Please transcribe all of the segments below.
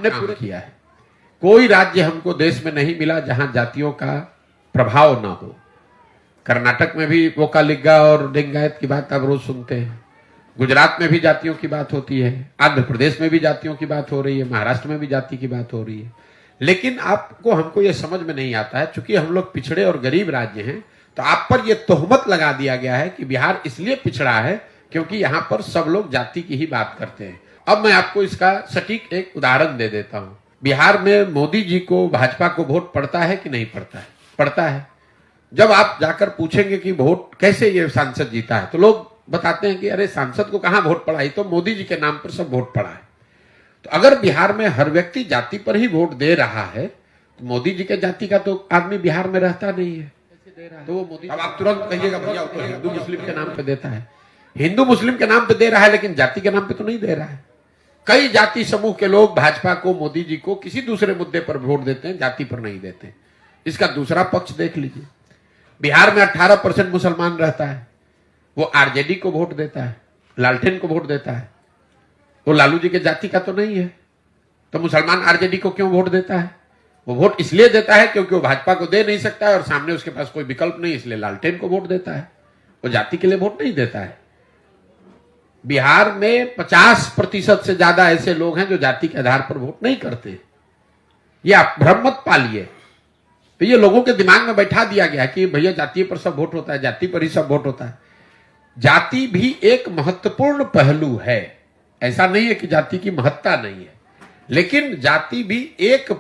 हमने पूरा किया है। कोई राज्य हमको देश में नहीं मिला जहां जातियों का प्रभाव ना हो। कर्नाटक में भी वोकालिगा और लिंगायत की बात आप रोज सुनते हैं। गुजरात में भी जातियों की बात होती है, आंध्र प्रदेश में भी जातियों की बात हो रही है, महाराष्ट्र में भी जाति की बात हो रही है। लेकिन आपको हमको ये समझ में नहीं आता है, चूंकि हम लोग पिछड़े और गरीब राज्य हैं, तो आप पर यह तोहमत लगा दिया गया है कि बिहार इसलिए पिछड़ा है क्योंकि यहां पर सब लोग जाति की ही बात करते हैं। अब मैं आपको इसका सटीक एक उदाहरण दे देता हूं। बिहार में मोदी जी को, भाजपा को वोट पड़ता है कि नहीं पड़ता है? पड़ता है। जब आप जाकर पूछेंगे कि वोट कैसे ये सांसद जीता है, तो लोग बताते हैं कि अरे सांसद को कहां वोट पड़ा, तो मोदी जी के नाम पर सब वोट पड़ा है। तो अगर बिहार में हर व्यक्ति जाति पर ही वोट दे रहा है, तो मोदी जी के जाति का तो आदमी बिहार में रहता नहीं है। तो वो मोदी, अब आप तुरंत कहिएगा भैया तो हिंदू मुस्लिम के नाम पे देता है। हिंदू मुस्लिम के नाम पे दे रहा है, लेकिन जाति के नाम पे तो नहीं दे रहा है। कई जाति समूह के लोग भाजपा को, मोदी जी को किसी दूसरे मुद्दे पर वोट देते हैं, जाति पर नहीं देते। इसका दूसरा पक्ष देख लीजिए। बिहार में 18% मुसलमान रहता है, वो आरजेडी को वोट देता है, लालटेन को वोट देता है। वो लालू जी के जाति का तो नहीं है, तो मुसलमान आरजेडी को क्यों वोट देता है? वो वोट इसलिए देता है क्योंकि वो भाजपा को दे नहीं सकता है और सामने उसके पास कोई विकल्प नहीं, इसलिए लालटेन को वोट देता है। वो जाति के लिए वोट नहीं देता है। बिहार में 50% से ज्यादा ऐसे लोग हैं जो जाति के आधार पर वोट नहीं करते। ये आप भ्रम मत पालिए। तो ये लोगों के दिमाग में बैठा दिया गया है कि भैया जाति पर सब वोट होता है, जाति पर ही सब वोट होता है। जाति भी एक महत्वपूर्ण पहलू है। ऐसा नहीं है कि जाति की महत्ता नहीं है, लेकिन जाति भी एक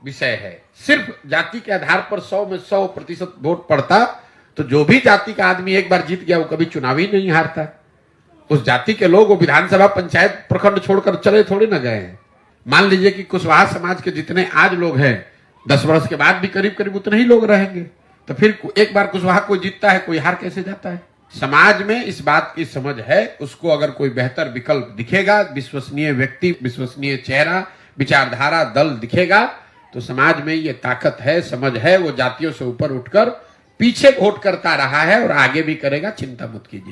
विषय है। सिर्फ जाति के आधार पर 100 में 100% वोट पड़ता तो जो भी जाति का आदमी एक बार जीत गया वो कभी चुनाव ही नहीं हारता। उस जाति के लोग वो विधानसभा, पंचायत, प्रखंड छोड़कर चले थोड़े ना गए हैं। मान लीजिए कि कुशवाहा समाज के जितने आज लोग हैं, 10 वर्ष के बाद भी करीब करीब उतने ही लोग रहेंगे। तो फिर एक बार कुशवाहा कोई जीतता है, कोई हार कैसे जाता है? समाज में इस बात की समझ है। उसको अगर कोई बेहतर विकल्प दिखेगा, विश्वसनीय व्यक्ति, विश्वसनीय चेहरा, विचारधारा, दल दिखेगा, तो समाज में ये ताकत है, समझ है। वो जातियों से ऊपर उठकर पीछे वोट करता रहा है और आगे भी करेगा। चिंता मत कीजिए।